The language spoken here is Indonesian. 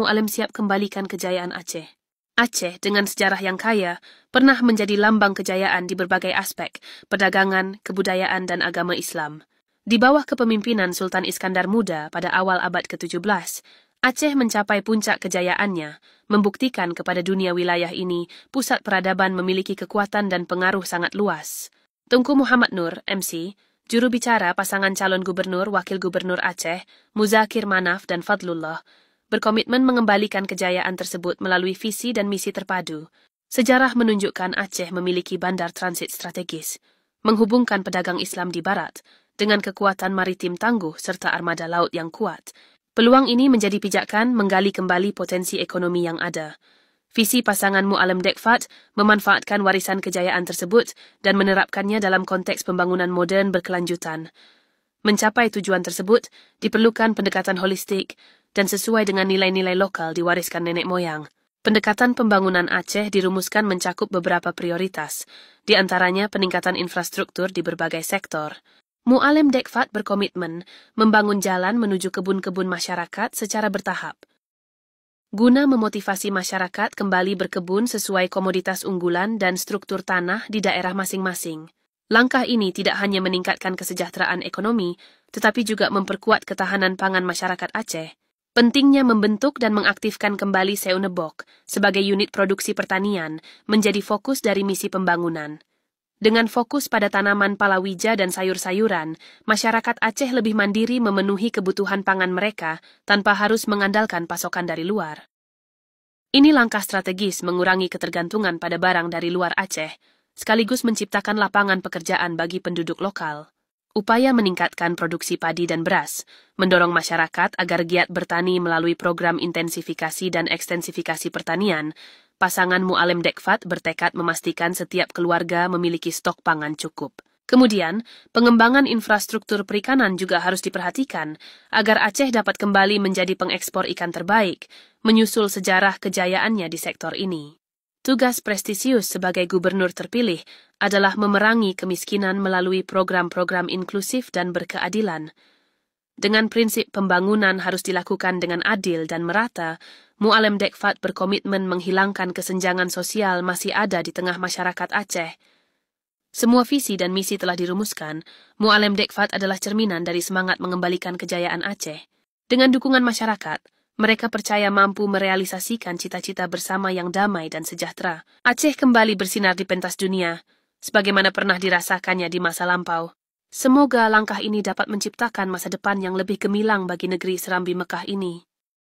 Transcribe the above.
Mualim siap kembalikan kejayaan Aceh? Aceh, dengan sejarah yang kaya, pernah menjadi lambang kejayaan di berbagai aspek, perdagangan, kebudayaan, dan agama Islam. Di bawah kepemimpinan Sultan Iskandar Muda pada awal abad ke-17, Aceh mencapai puncak kejayaannya, membuktikan kepada dunia wilayah ini pusat peradaban memiliki kekuatan dan pengaruh sangat luas. Tunku Muhammad Nur, MC, juru bicara pasangan calon gubernur wakil gubernur Aceh, Muzakir Manaf dan Fadlullah, berkomitmen mengembalikan kejayaan tersebut melalui visi dan misi terpadu. Sejarah menunjukkan Aceh memiliki bandar transit strategis, menghubungkan pedagang Islam di barat, dengan kekuatan maritim tangguh serta armada laut yang kuat. Peluang ini menjadi pijakan menggali kembali potensi ekonomi yang ada. Visi pasangan Mualim Dekfat memanfaatkan warisan kejayaan tersebut dan menerapkannya dalam konteks pembangunan moden berkelanjutan. Mencapai tujuan tersebut, diperlukan pendekatan holistik dan sesuai dengan nilai-nilai lokal diwariskan nenek moyang. Pendekatan pembangunan Aceh dirumuskan mencakup beberapa prioritas, di antaranya peningkatan infrastruktur di berbagai sektor. Mualim Dekfat berkomitmen membangun jalan menuju kebun-kebun masyarakat secara bertahap. Guna memotivasi masyarakat kembali berkebun sesuai komoditas unggulan dan struktur tanah di daerah masing-masing. Langkah ini tidak hanya meningkatkan kesejahteraan ekonomi, tetapi juga memperkuat ketahanan pangan masyarakat Aceh. Pentingnya membentuk dan mengaktifkan kembali Seunebok sebagai unit produksi pertanian menjadi fokus dari misi pembangunan. Dengan fokus pada tanaman palawija dan sayur-sayuran, masyarakat Aceh lebih mandiri memenuhi kebutuhan pangan mereka tanpa harus mengandalkan pasokan dari luar. Ini langkah strategis mengurangi ketergantungan pada barang dari luar Aceh, sekaligus menciptakan lapangan pekerjaan bagi penduduk lokal. Upaya meningkatkan produksi padi dan beras, mendorong masyarakat agar giat bertani melalui program intensifikasi dan ekstensifikasi pertanian. Pasangan Mualim Dekfat bertekad memastikan setiap keluarga memiliki stok pangan cukup. Kemudian, pengembangan infrastruktur perikanan juga harus diperhatikan agar Aceh dapat kembali menjadi pengekspor ikan terbaik, menyusul sejarah kejayaannya di sektor ini. Tugas prestisius sebagai gubernur terpilih adalah memerangi kemiskinan melalui program-program inklusif dan berkeadilan. Dengan prinsip pembangunan harus dilakukan dengan adil dan merata, Mualim Dekfat berkomitmen menghilangkan kesenjangan sosial masih ada di tengah masyarakat Aceh. Semua visi dan misi telah dirumuskan, Mualim Dekfat adalah cerminan dari semangat mengembalikan kejayaan Aceh. Dengan dukungan masyarakat, mereka percaya mampu merealisasikan cita-cita bersama yang damai dan sejahtera. Aceh kembali bersinar di pentas dunia, sebagaimana pernah dirasakannya di masa lampau. Semoga langkah ini dapat menciptakan masa depan yang lebih gemilang bagi negeri serambi Mekah ini.